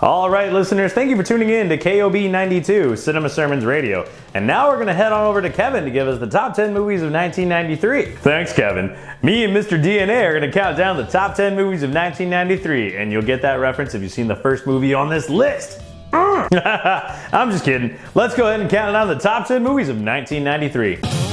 All right, listeners, thank you for tuning in to KOB 92 Cinema Sermons Radio. And now we're going to head on over to Kevin to give us the top 10 movies of 1993. Thanks, Kevin. Me and Mr. DNA are going to count down the top 10 movies of 1993, and you'll get that reference if you've seen the first movie on this list. I'm just kidding. Let's go ahead and count down the top 10 movies of 1993.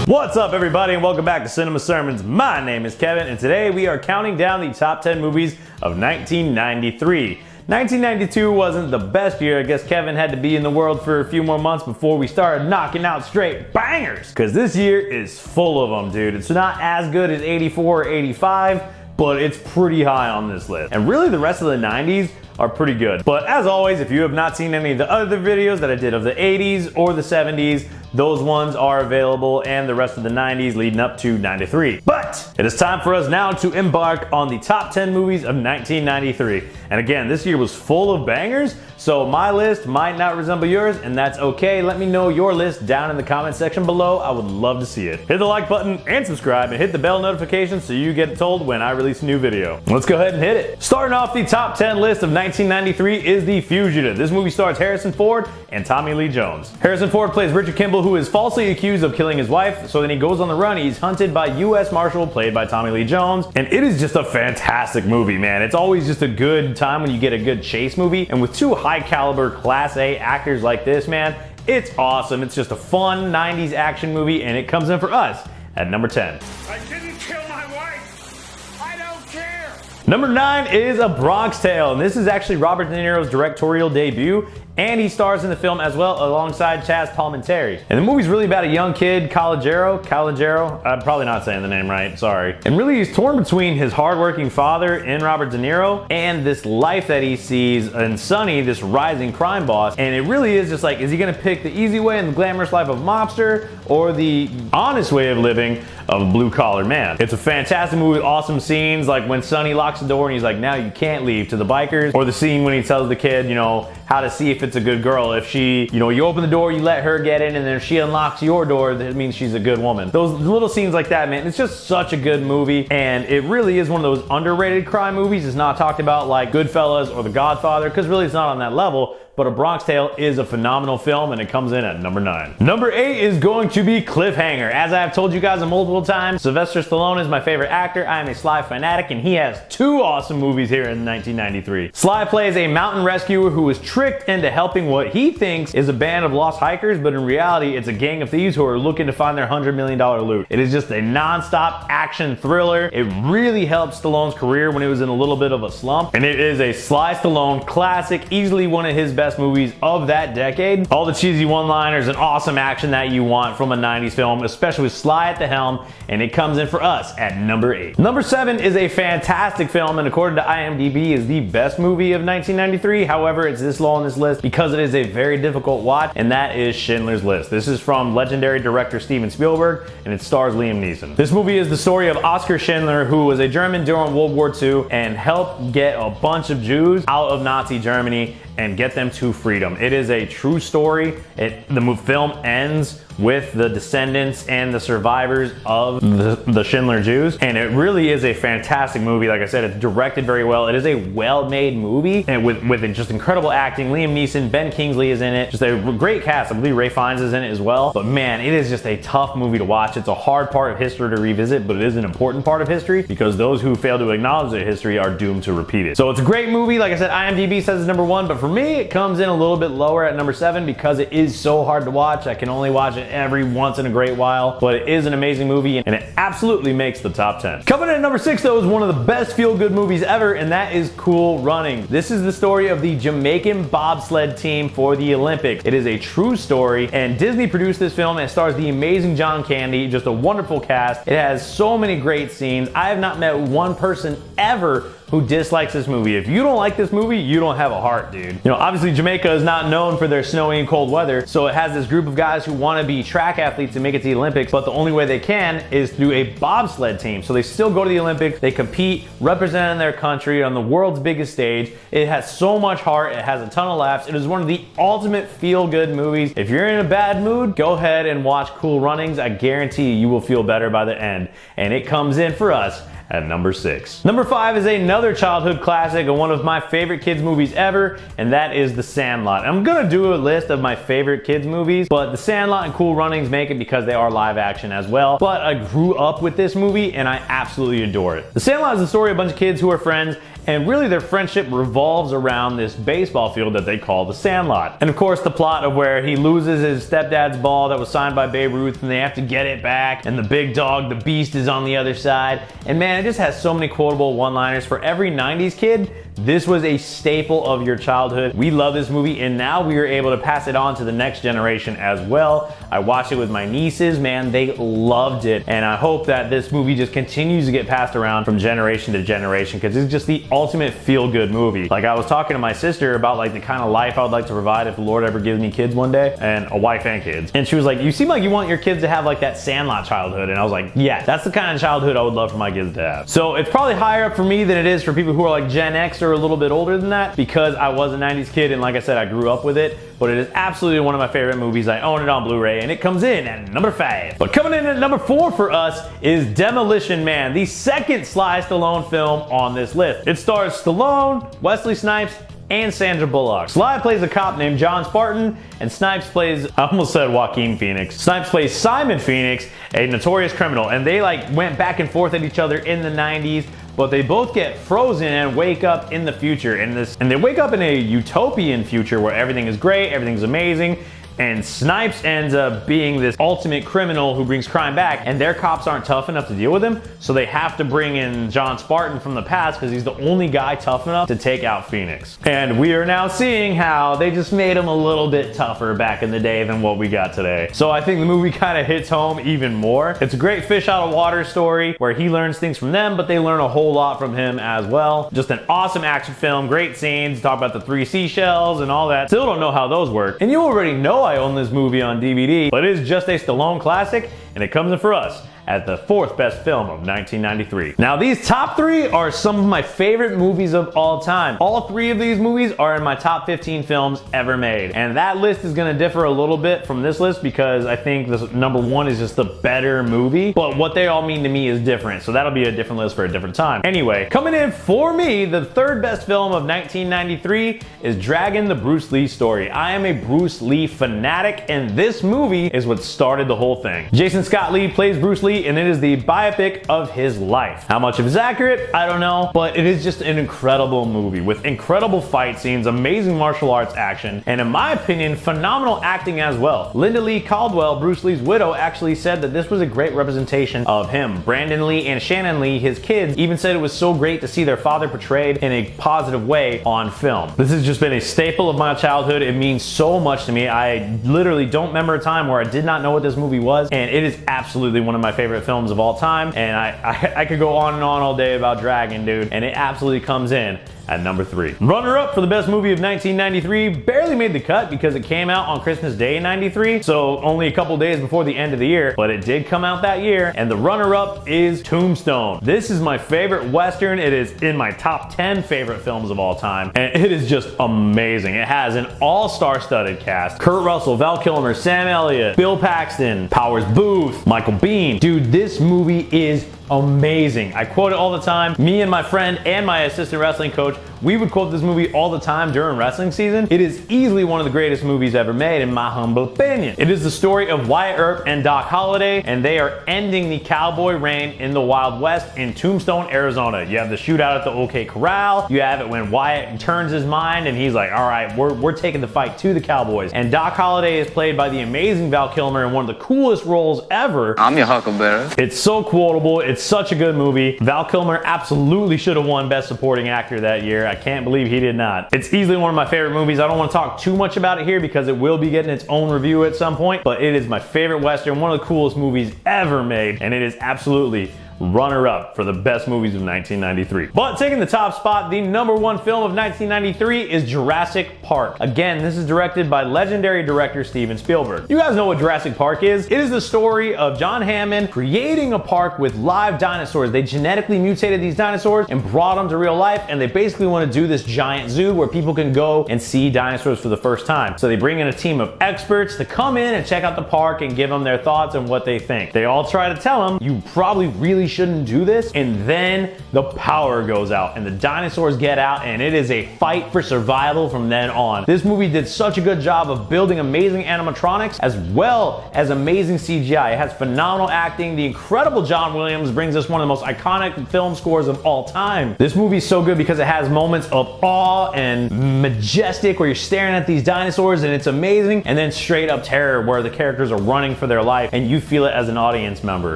What's up, everybody, and welcome back to Cinema Sermons. My name is Kevin, and today we are counting down the top 10 movies of 1993. 1992 wasn't the best year. I guess Kevin had to be in the world for a few more months before we started knocking out straight bangers. Because this year is full of them, dude. It's not as good as 84 or 85, but it's pretty high on this list. And really, the rest of the 90s are pretty good. But as always, if you have not seen any of the other videos that I did of the 80s or the 70s, those ones are available, and the rest of the 90s leading up to 93. But it is time for us now to embark on the top 10 movies of 1993. And again, this year was full of bangers, so my list might not resemble yours, and that's okay. Let me know your list down in the comment section below. I would love to see it. Hit the like button and subscribe, and hit the bell notification so you get told when I release a new video. Let's go ahead and hit it. Starting off the top 10 list of 1993 is The Fugitive. This movie stars Harrison Ford and Tommy Lee Jones. Harrison Ford plays Richard Kimball, who is falsely accused of killing his wife, so then he goes on the run. He's hunted by U.S. Marshal, played by Tommy Lee Jones, and it is just a fantastic movie, man. It's always just a good time when you get a good chase movie, and with two high caliber Class A actors like this, man, it's awesome. It's just a fun 90s action movie, and it comes in for us at number 10. I didn't kill my wife. I don't care. Number 9 is A Bronx Tale, and this is actually Robert De Niro's directorial debut, and he stars in the film as well alongside Chaz Palminteri. And the movie's really about a young kid, Calogero, I'm probably not saying the name right, sorry. And really he's torn between his hardworking father in Robert De Niro and this life that he sees in Sonny, this rising crime boss. And it really is just like, is he gonna pick the easy way and the glamorous life of a mobster, or the honest way of living of a blue-collar man? It's a fantastic movie with awesome scenes, like when Sonny locks the door and he's like, now you can't leave, to the bikers, or the scene when he tells the kid, you know, how to see if it's a good girl. If she, you know, you open the door, you let her get in, and then if she unlocks your door, that means she's a good woman. Those little scenes like that, man, it's just such a good movie, and it really is one of those underrated crime movies. It's not talked about like Goodfellas or The Godfather, because really it's not on that level. But A Bronx Tale is a phenomenal film, and it comes in at number 9. Number 8 is going to be Cliffhanger. As I have told you guys multiple times, Sylvester Stallone is my favorite actor. I am a Sly fanatic, and he has two awesome movies here in 1993. Sly plays a mountain rescuer who is tricked into helping what he thinks is a band of lost hikers, but in reality, it's a gang of thieves who are looking to find their $100 million loot. It is just a non-stop action thriller. It really helped Stallone's career when he was in a little bit of a slump, and it is a Sly Stallone classic, easily one of his best movies of that decade. All the cheesy one-liners and awesome action that you want from a 90s film, especially with Sly at the helm, and it comes in for us at number 8. Number 7 is a fantastic film, and according to IMDb is the best movie of 1993. However, it's this low on this list because it is a very difficult watch, and that is Schindler's List. This is from legendary director Steven Spielberg, and it stars Liam Neeson. This movie is the story of Oskar Schindler, who was a German during World War II and helped get a bunch of Jews out of Nazi Germany and get them to freedom. It is a true story. The film ends with the descendants and the survivors of the Schindler Jews, and it really is a fantastic movie. Like I said, it's directed very well. It is a well-made movie, and with just incredible acting. Liam Neeson, Ben Kingsley is in it. Just a great cast. I believe Ray Fiennes is in it as well. But man, it is just a tough movie to watch. It's a hard part of history to revisit, but it is an important part of history because those who fail to acknowledge their history are doomed to repeat it. So it's a great movie. Like I said, IMDb says it's number 1, but for me, it comes in a little bit lower at number 7 because it is so hard to watch. I can only watch it every once in a great while, but it is an amazing movie, and it absolutely makes the top 10. Coming in at number 6, though, is one of the best feel-good movies ever, and that is Cool Running. This is the story of the Jamaican bobsled team for the Olympics. It is a true story, and Disney produced this film, and it stars the amazing John Candy, just a wonderful cast. It has so many great scenes. I have not met one person ever who dislikes this movie. If you don't like this movie, you don't have a heart, dude. You know, obviously Jamaica is not known for their snowy and cold weather, so it has this group of guys who want to be track athletes and make it to the Olympics, but the only way they can is through a bobsled team. So they still go to the Olympics, they compete, representing their country on the world's biggest stage. It has so much heart, it has a ton of laughs. It is one of the ultimate feel-good movies. If you're in a bad mood, go ahead and watch Cool Runnings. I guarantee you will feel better by the end. And it comes in for us at number 6. Number 5 is another childhood classic and one of my favorite kids movies ever, and that is The Sandlot. I'm gonna do a list of my favorite kids movies, but The Sandlot and Cool Runnings make it because they are live action as well. But I grew up with this movie and I absolutely adore it. The Sandlot is the story of a bunch of kids who are friends, and really their friendship revolves around this baseball field that they call the Sandlot. And of course the plot of where he loses his stepdad's ball that was signed by Babe Ruth and they have to get it back, and the big dog, the beast, is on the other side. And man, it just has so many quotable one-liners. For every 90s kid, this was a staple of your childhood. We love this movie, and now we are able to pass it on to the next generation as well. I watched it with my nieces, man, they loved it. And I hope that this movie just continues to get passed around from generation to generation, because it's just the ultimate feel-good movie. Like, I was talking to my sister about like the kind of life I would like to provide if the Lord ever gives me kids one day, and a wife and kids. And she was like, you seem like you want your kids to have like that Sandlot childhood. And I was like, yeah, that's the kind of childhood I would love for my kids to have. So it's probably higher up for me than it is for people who are like Gen X or a little bit older than that, because I was a 90s kid and like I said, I grew up with it. But it is absolutely one of my favorite movies. I own it on Blu-ray, and it comes in at number 5. But coming in at number 4 for us is Demolition Man, the second Sly Stallone film on this list. It stars Stallone, Wesley Snipes, and Sandra Bullock. Sly plays a cop named John Spartan, and Snipes plays, I almost said Joaquin Phoenix. Snipes plays Simon Phoenix, a notorious criminal, and they like went back and forth at each other in the 90s. But they both get frozen and wake up in the future and they wake up in a utopian future where everything is great, everything's amazing. And Snipes ends up being this ultimate criminal who brings crime back, and their cops aren't tough enough to deal with him, so they have to bring in John Spartan from the past because he's the only guy tough enough to take out Phoenix. And we are now seeing how they just made him a little bit tougher back in the day than what we got today. So I think the movie kind of hits home even more. It's a great fish out of water story where he learns things from them, but they learn a whole lot from him as well. Just an awesome action film, great scenes, talk about the 3 seashells and all that. Still don't know how those work. And you already know I own this movie on DVD, but it is just a Stallone classic, and it comes in for us at the 4th best film of 1993. Now, these top 3 are some of my favorite movies of all time. All 3 of these movies are in my top 15 films ever made. And that list is gonna differ a little bit from this list because I think this number 1 is just the better movie, but what they all mean to me is different. So that'll be a different list for a different time. Anyway, coming in for me, the 3rd best film of 1993 is Dragon: The Bruce Lee Story. I am a Bruce Lee fanatic, and this movie is what started the whole thing. Jason Scott Lee plays Bruce Lee, and it is the biopic of his life. How much of it is accurate, I don't know, but it is just an incredible movie with incredible fight scenes, amazing martial arts action, and in my opinion, phenomenal acting as well. Linda Lee Caldwell, Bruce Lee's widow, actually said that this was a great representation of him. Brandon Lee and Shannon Lee, his kids, even said it was so great to see their father portrayed in a positive way on film. This has just been a staple of my childhood. It means so much to me. I literally don't remember a time where I did not know what this movie was, and it is absolutely one of my favorite films of all time, and I could go on and on all day about Dragon, dude, and it absolutely comes in at number 3. Runner-up for the best movie of 1993 barely made the cut because it came out on Christmas Day in 93, so only a couple days before the end of the year, but it did come out that year, and the runner-up is Tombstone. This is my favorite Western. It is in my top 10 favorite films of all time, and it is just amazing. It has an all-star studded cast. Kurt Russell, Val Kilmer, Sam Elliott, Bill Paxton, Powers Booth, Michael Biehn. Dude, this movie is amazing. I quote it all the time. Me and my friend and my assistant wrestling coach, we would quote this movie all the time during wrestling season. It is easily one of the greatest movies ever made, in my humble opinion. It is the story of Wyatt Earp and Doc Holliday, and they are ending the cowboy reign in the Wild West in Tombstone, Arizona. You have the shootout at the OK Corral. You have it when Wyatt turns his mind and he's like, all right, we're taking the fight to the Cowboys. And Doc Holliday is played by the amazing Val Kilmer in one of the coolest roles ever. I'm your Huckleberry. It's so quotable. It's such a good movie. Val Kilmer absolutely should have won Best Supporting Actor that year. I can't believe he did not. It's easily one of my favorite movies. I don't want to talk too much about it here because it will be getting its own review at some point, but it is my favorite Western, one of the coolest movies ever made, and it is absolutely runner-up for the best movies of 1993. But taking the top spot, the number 1 film of 1993 is Jurassic Park. Again, this is directed by legendary director Steven Spielberg. You guys know what Jurassic Park is? It is the story of John Hammond creating a park with live dinosaurs. They genetically mutated these dinosaurs and brought them to real life, and they basically want to do this giant zoo where people can go and see dinosaurs for the first time. So they bring in a team of experts to come in and check out the park and give them their thoughts and what they think. They all try to tell them, you probably really shouldn't do this. And then the power goes out and the dinosaurs get out and it is a fight for survival from then on. This movie did such a good job of building amazing animatronics as well as amazing CGI. It has phenomenal acting. The incredible John Williams brings us one of the most iconic film scores of all time. This movie is so good because it has moments of awe and majestic where you're staring at these dinosaurs and it's amazing, and then straight up terror where the characters are running for their life and you feel it as an audience member.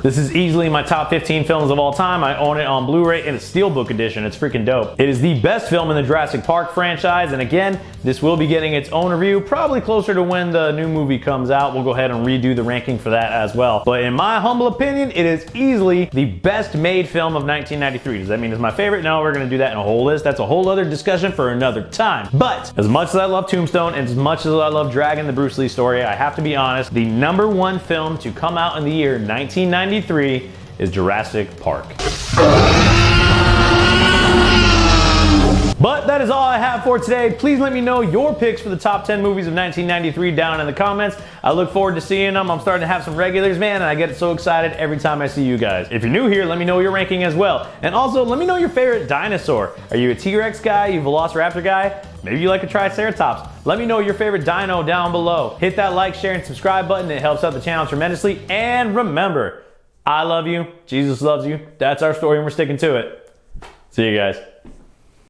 This is easily my top 15 films of all time. I own it on Blu-ray in a Steelbook edition. It's freaking dope. It is the best film in the Jurassic Park franchise, and again, this will be getting its own review probably closer to when the new movie comes out. We'll go ahead and redo the ranking for that as well. But in my humble opinion, it is easily the best made film of 1993. Does that mean it's my favorite? No, we're gonna do that in a whole list. That's a whole other discussion for another time. But as much as I love Tombstone and as much as I love Dragon, the Bruce Lee story, I have to be honest, the #1 film to come out in the year 1993 is Jurassic Park. But that is all I have for today. Please let me know your picks for the top 10 movies of 1993 down in the comments. I look forward to seeing them. I'm starting to have some regulars, man, and I get so excited every time I see you guys. If you're new here, let me know your ranking as well. And also, let me know your favorite dinosaur. Are you a T-Rex guy? Are you a Velociraptor guy? Maybe you like a Triceratops. Let me know your favorite dino down below. Hit that like, share, and subscribe button. It helps out the channel tremendously. And remember, I love you. Jesus loves you. That's our story, and we're sticking to it. See you guys.